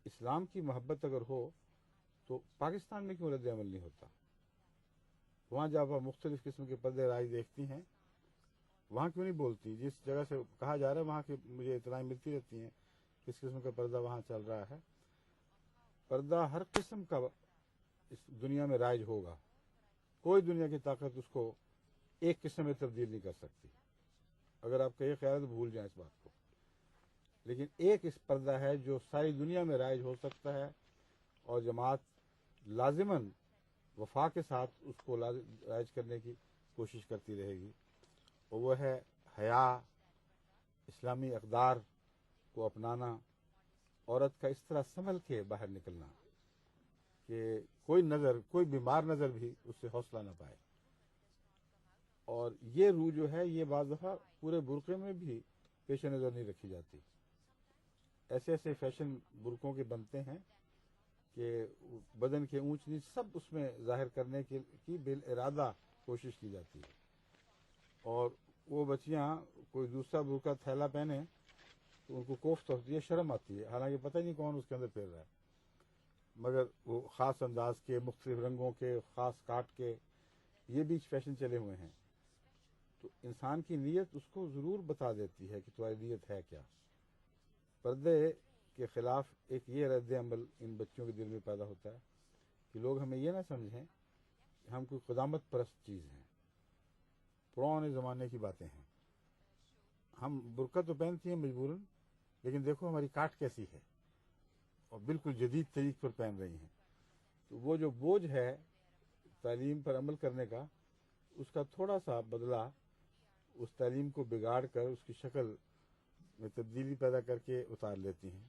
اسلام کی محبت اگر ہو تو پاکستان میں کیوں رد عمل نہیں ہوتا؟ وہاں جب آپ مختلف قسم کے پردے رائج دیکھتی ہیں وہاں کیوں نہیں بولتی؟ جس جگہ سے کہا جا رہا ہے وہاں کی مجھے اطلاعیں ملتی رہتی ہیں کس قسم کا پردہ وہاں چل رہا ہے. پردہ ہر قسم کا اس دنیا میں رائج ہوگا. کوئی دنیا کی طاقت اس کو ایک قسم میں تبدیل نہیں کر سکتی. اگر آپ کا یہ خیال ہے تو بھول جائیں اس بات کو. لیکن ایک اس پردہ ہے جو ساری دنیا میں رائج ہو سکتا ہے اور جماعت لازماً وفا کے ساتھ اس کو رائج کرنے کی کوشش کرتی رہے گی، اور وہ ہے حیا، اسلامی اقدار کو اپنانا، عورت کا اس طرح سنبھل کے باہر نکلنا کہ کوئی بیمار نظر بھی اس سے حوصلہ نہ پائے. اور یہ روح جو ہے یہ بعض دفعہ پورے برقعے میں بھی پیش نظر نہیں رکھی جاتی. ایسے ایسے فیشن برقعوں کے بنتے ہیں کہ بدن کے اونچ نیچ سب اس میں ظاہر کرنے کی بالارادہ کوشش کی جاتی ہے. اور وہ بچیاں کوئی دوسرا برقعہ تھیلا پہنے تو ان کو کوفت ہوتی ہے، شرم آتی ہے، حالانکہ پتہ نہیں کون اس کے اندر پھیر رہا ہے. مگر وہ خاص انداز کے، مختلف رنگوں کے، خاص کاٹ کے، یہ بھی فیشن چلے ہوئے ہیں. تو انسان کی نیت اس کو ضرور بتا دیتی ہے کہ تمہاری نیت ہے کیا. پردے کے خلاف ایک یہ رد عمل ان بچوں کے دل میں پیدا ہوتا ہے کہ لوگ ہمیں یہ نہ سمجھیں کہ ہم کوئی قدامت پرست چیز ہیں، پرانے زمانے کی باتیں ہیں. ہم برقع تو پہنتی ہیں مجبوراً، لیکن دیکھو ہماری کاٹ کیسی ہے اور بالکل جدید طریق پر پہن رہی ہیں. تو وہ جو بوجھ ہے تعلیم پر عمل کرنے کا، اس کا تھوڑا سا بدلہ اس تعلیم کو بگاڑ کر اس کی شکل میں تبدیلی پیدا کر کے اتار لیتی ہیں.